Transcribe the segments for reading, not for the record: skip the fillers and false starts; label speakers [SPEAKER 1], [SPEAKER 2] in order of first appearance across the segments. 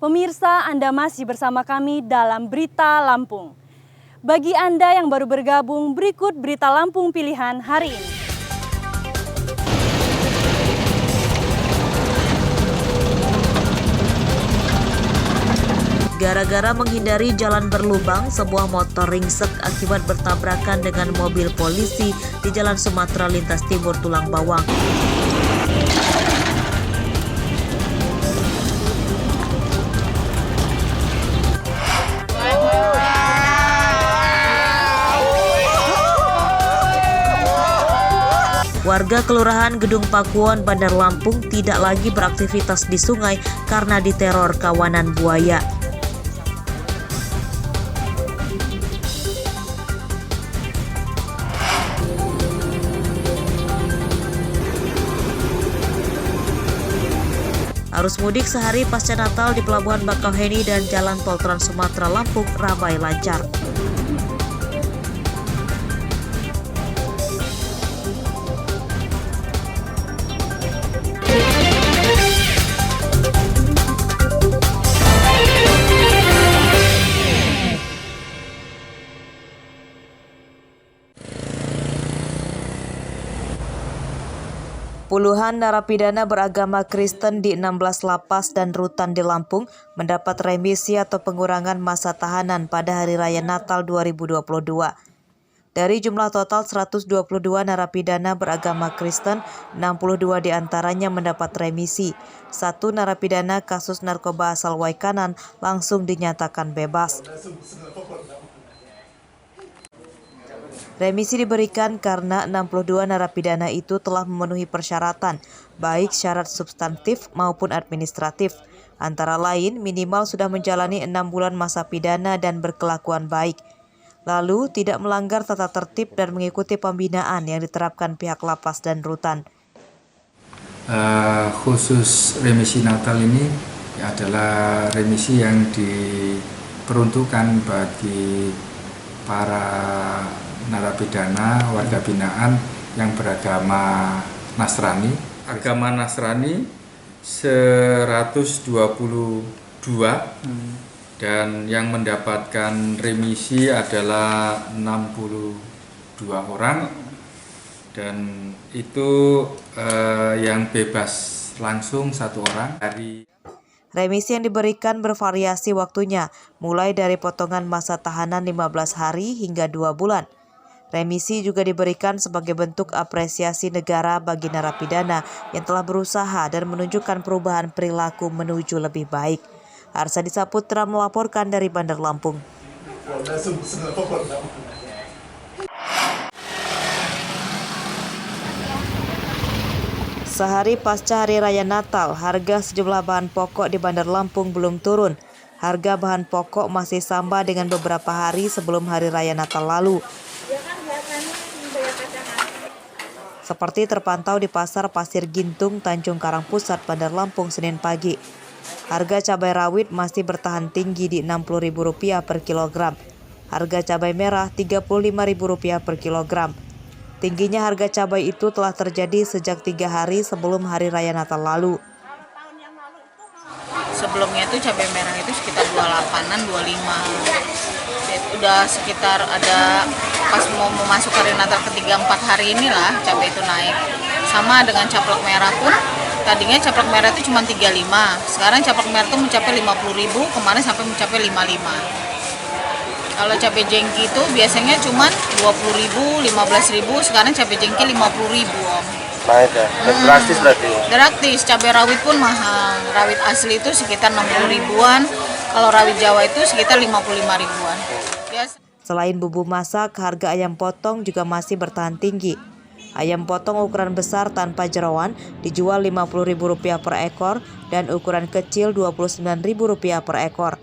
[SPEAKER 1] Pemirsa, Anda masih bersama kami dalam Berita Lampung. Bagi Anda yang baru bergabung, berikut Berita Lampung pilihan hari ini.
[SPEAKER 2] Gara-gara menghindari jalan berlubang, sebuah motor ringsek akibat bertabrakan dengan mobil polisi di Jalan Sumatera Lintas Timur Tulang Bawang. Warga Kelurahan Gedung Pakuwon, Bandar Lampung tidak lagi beraktivitas di sungai karena diteror kawanan buaya. Arus mudik sehari pasca Natal di Pelabuhan Bakauheni dan Jalan Tol Trans Sumatera Lampung ramai lancar. Puluhan narapidana beragama Kristen di 16 lapas dan rutan di Lampung mendapat remisi atau pengurangan masa tahanan pada Hari Raya Natal 2022. Dari jumlah total 122 narapidana beragama Kristen, 62 diantaranya mendapat remisi. 1 narapidana kasus narkoba asal Waikanan langsung dinyatakan bebas. Remisi diberikan karena 62 narapidana itu telah memenuhi persyaratan, baik syarat substantif maupun administratif. Antara lain, minimal sudah menjalani 6 bulan masa pidana dan berkelakuan baik. Lalu, tidak melanggar tata tertib dan mengikuti pembinaan yang diterapkan pihak lapas dan rutan.
[SPEAKER 3] Khusus remisi Natal ini adalah remisi yang diperuntukkan bagi para narapidana warga binaan yang beragama Nasrani. Agama Nasrani 122 dan yang mendapatkan remisi adalah 62 orang dan itu yang bebas langsung 1 orang.
[SPEAKER 2] Remisi yang diberikan bervariasi waktunya, mulai dari potongan masa tahanan 15 hari hingga 2 bulan. Remisi juga diberikan sebagai bentuk apresiasi negara bagi narapidana yang telah berusaha dan menunjukkan perubahan perilaku menuju lebih baik. Arsadi Saputra melaporkan dari Bandar Lampung. Sehari pasca Hari Raya Natal, harga sejumlah bahan pokok di Bandar Lampung belum turun. Harga bahan pokok masih sama dengan beberapa hari sebelum Hari Raya Natal lalu. Seperti terpantau di Pasar Pasir Gintung, Tanjung Karang Pusat, Bandar Lampung, Senin pagi. Harga cabai rawit masih bertahan tinggi di Rp60.000 per kilogram. Harga cabai merah Rp35.000 per kilogram. Tingginya harga cabai itu telah terjadi sejak 3 hari sebelum Hari Raya Natal lalu.
[SPEAKER 4] Sebelumnya itu cabai merah itu sekitar 28-an, 25. Udah sekitar ada pas mau masuk Hari Natal ke-3-4 hari inilah cabai itu naik. Sama dengan caplok merah pun, tadinya caplok merah itu cuma 35. Sekarang caplok merah itu mencapai 50.000, kemarin sampai mencapai 55. Kalau cabai jengki itu biasanya cuma 20.000, 15.000, sekarang cabai jengki 50.000, Om.
[SPEAKER 5] Naik ya? Drastis berarti?
[SPEAKER 4] Drastis, cabai rawit pun mahal. Rawit asli itu sekitar 60.000-an, kalau rawit Jawa itu sekitar 55.000-an.
[SPEAKER 2] Selain bumbu masak, harga ayam potong juga masih bertahan tinggi. Ayam potong ukuran besar tanpa jeroan dijual Rp50.000 per ekor dan ukuran kecil Rp29.000 per ekor.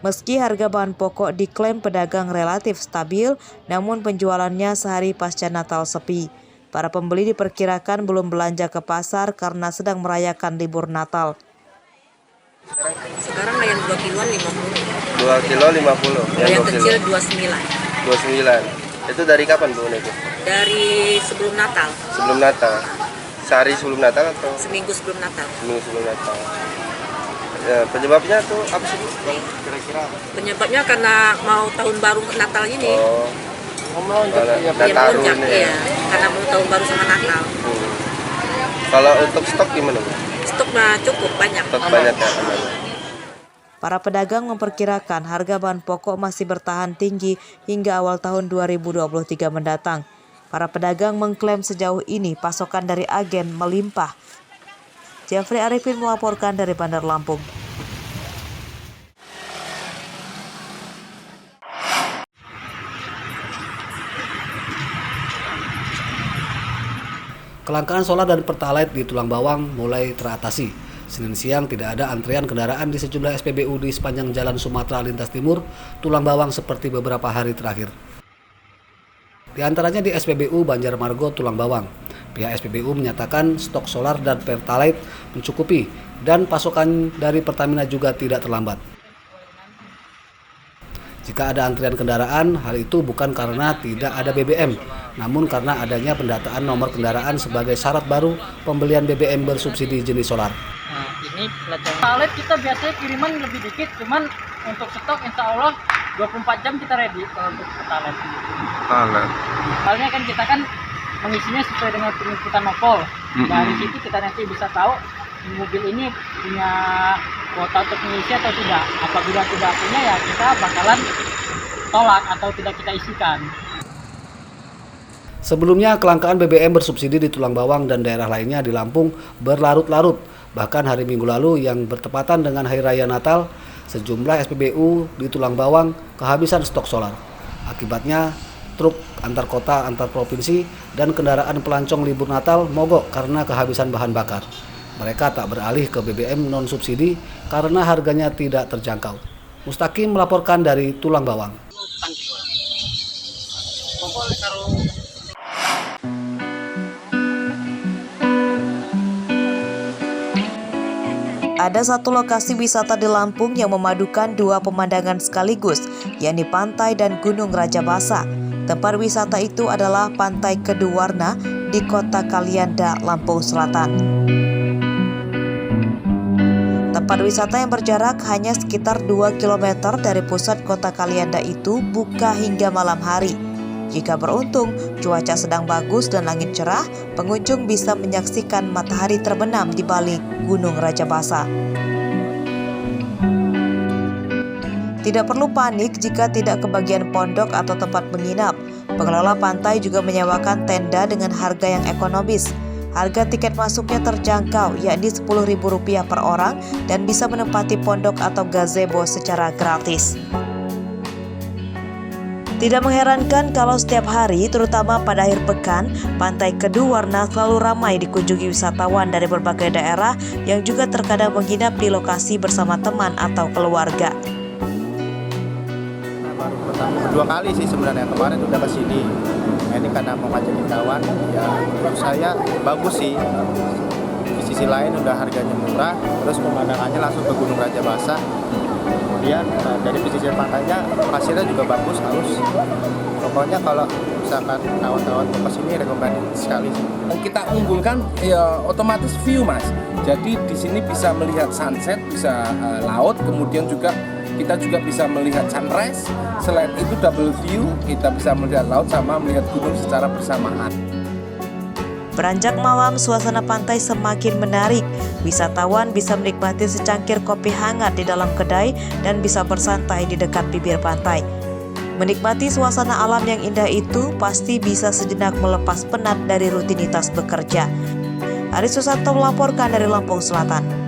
[SPEAKER 2] Meski harga bahan pokok diklaim pedagang relatif stabil, namun penjualannya sehari pasca Natal sepi. Para pembeli diperkirakan belum belanja ke pasar karena sedang merayakan libur Natal.
[SPEAKER 6] Sekarang yang 2 kiloan 50.
[SPEAKER 5] 2 kilo 50.
[SPEAKER 6] Yang kecil 29.
[SPEAKER 5] 29. Itu dari kapan Bu itu?
[SPEAKER 6] Dari sebelum Natal.
[SPEAKER 5] Sebelum Natal. Sehari sebelum Natal atau?
[SPEAKER 6] Seminggu sebelum Natal.
[SPEAKER 5] Seminggu sebelum Natal. Penyebabnya tuh apa sih Bu? Kira-kira?
[SPEAKER 6] Penyebabnya karena mau tahun baru Natal ini.
[SPEAKER 5] Oh,
[SPEAKER 6] Ya, melonjak, iya. Karena mau tahun baru sama Natal.
[SPEAKER 5] Kalau untuk stok gimana Bu?
[SPEAKER 6] Stoknya cukup banyak.
[SPEAKER 5] Stok banyak ya? Aman.
[SPEAKER 2] Para pedagang memperkirakan harga bahan pokok masih bertahan tinggi hingga awal tahun 2023 mendatang. Para pedagang mengklaim sejauh ini pasokan dari agen melimpah. Jeffrey Arifin melaporkan dari Bandar Lampung.
[SPEAKER 7] Kelangkaan solar dan pertalite di Tulang Bawang mulai teratasi. Senin siang tidak ada antrian kendaraan di sejumlah SPBU di sepanjang Jalan Sumatera Lintas Timur, Tulang Bawang seperti beberapa hari terakhir. Di antaranya di SPBU Banjarmargo, Tulang Bawang. Pihak SPBU menyatakan stok solar dan pertalite mencukupi dan pasokan dari Pertamina juga tidak terlambat. Jika ada antrian kendaraan, hal itu bukan karena tidak ada BBM, namun karena adanya pendataan nomor kendaraan sebagai syarat baru pembelian BBM bersubsidi jenis solar.
[SPEAKER 8] Nah, ini pertalite kita biasanya kiriman lebih dikit, cuman untuk stok insya Allah 24 jam kita ready kalau untuk pertalite. Soalnya kan kita kan mengisinya sesuai dengan penginputan Nopol. Dari situ kita nanti bisa tahu mobil ini punya kuota untuk mengisi atau tidak. Apabila tidak punya ya kita bakalan tolak atau tidak kita isikan.
[SPEAKER 7] Sebelumnya kelangkaan BBM bersubsidi di Tulang Bawang dan daerah lainnya di Lampung berlarut-larut. Bahkan hari Minggu lalu yang bertepatan dengan Hari Raya Natal, sejumlah SPBU di Tulang Bawang kehabisan stok solar. Akibatnya truk antar kota, antar provinsi, dan kendaraan pelancong libur Natal mogok karena kehabisan bahan bakar. Mereka tak beralih ke BBM non-subsidi karena harganya tidak terjangkau. Mustaqim melaporkan dari Tulang Bawang.
[SPEAKER 2] Ada satu lokasi wisata di Lampung yang memadukan dua pemandangan sekaligus, yakni pantai dan Gunung Rajabasa. Tempat wisata itu adalah Pantai Keduwarna di Kota Kalianda, Lampung Selatan. Tempat wisata yang berjarak hanya sekitar 2 km dari pusat Kota Kalianda itu buka hingga malam hari. Jika beruntung, cuaca sedang bagus dan langit cerah, pengunjung bisa menyaksikan matahari terbenam di balik Gunung Rajabasa. Tidak perlu panik jika tidak kebagian pondok atau tempat menginap. Pengelola pantai juga menyewakan tenda dengan harga yang ekonomis. Harga tiket masuknya terjangkau, yakni Rp10.000 per orang dan bisa menempati pondok atau gazebo secara gratis. Tidak mengherankan kalau setiap hari, terutama pada akhir pekan, Pantai Keduwarna selalu ramai dikunjungi wisatawan dari berbagai daerah yang juga terkadang menginap di lokasi bersama teman atau keluarga.
[SPEAKER 9] Dua kali sih sebenarnya, kemarin udah ke sini. Ini karena mau ngajakin kawan, ya menurut saya bagus sih. Di sisi lain udah harganya murah, terus pemandangannya langsung ke Gunung Rajabasa. Kemudian dari pesisir pantainya pasirnya juga bagus, halus. Pokoknya kalau misalkan kawan-kawan mau kesini rekomendasi sekali.
[SPEAKER 10] Kita unggulkan ya otomatis view Mas. Jadi di sini bisa melihat sunset, bisa laut, kemudian juga kita juga bisa melihat sunrise. Selain itu double view, kita bisa melihat laut sama melihat gunung secara bersamaan.
[SPEAKER 2] Beranjak malam, suasana pantai semakin menarik. Wisatawan bisa menikmati secangkir kopi hangat di dalam kedai dan bisa bersantai di dekat bibir pantai. Menikmati suasana alam yang indah itu pasti bisa sejenak melepas penat dari rutinitas bekerja. Aris Susanto melaporkan dari Lampung Selatan.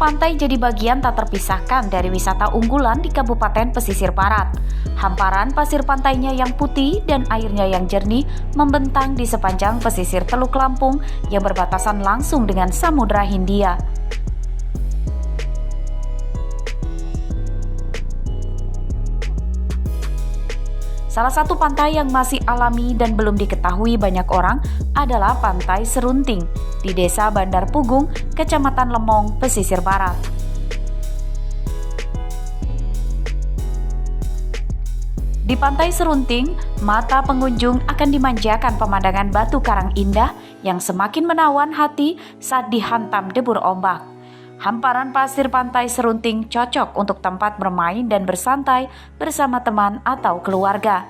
[SPEAKER 11] Pantai jadi bagian tak terpisahkan dari wisata unggulan di Kabupaten Pesisir Barat. Hamparan pasir pantainya yang putih dan airnya yang jernih membentang di sepanjang pesisir Teluk Lampung yang berbatasan langsung dengan Samudra Hindia. Salah satu pantai yang masih alami dan belum diketahui banyak orang adalah Pantai Serunting di Desa Bandar Pugung, Kecamatan Lemong, Pesisir Barat. Di Pantai Serunting, mata pengunjung akan dimanjakan pemandangan batu karang indah yang semakin menawan hati saat dihantam debur ombak. Hamparan pasir Pantai Serunting cocok untuk tempat bermain dan bersantai bersama teman atau keluarga.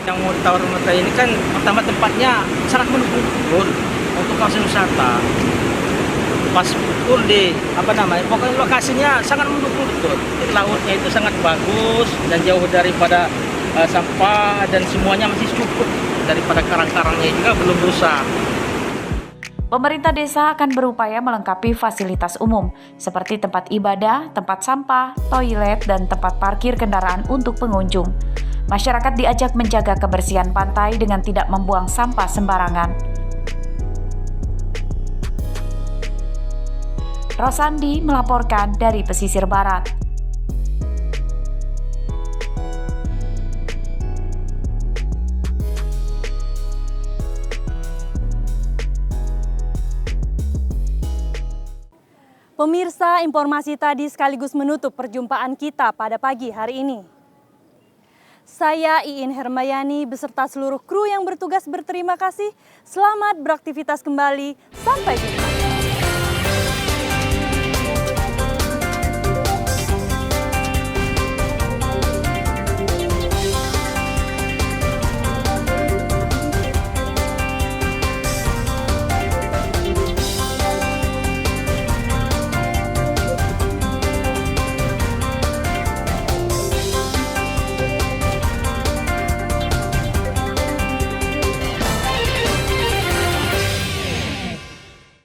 [SPEAKER 8] Yang mau ditawarkan mereka ini kan pertama tempatnya sangat mendukung untuk kawasan wisata. Pas betul di pokoknya lokasinya sangat mendukung betul. Lautnya itu sangat bagus dan jauh daripada sampah dan semuanya masih cukup, daripada karang-karangnya juga belum rusak.
[SPEAKER 11] Pemerintah desa akan berupaya melengkapi fasilitas umum seperti tempat ibadah, tempat sampah, toilet, dan tempat parkir kendaraan untuk pengunjung. Masyarakat diajak menjaga kebersihan pantai dengan tidak membuang sampah sembarangan. Rosandi melaporkan dari pesisir barat.
[SPEAKER 1] Pemirsa, informasi tadi sekaligus menutup perjumpaan kita pada pagi hari ini. Saya Iin Hermayani beserta seluruh kru yang bertugas berterima kasih. Selamat beraktivitas kembali. Sampai jumpa.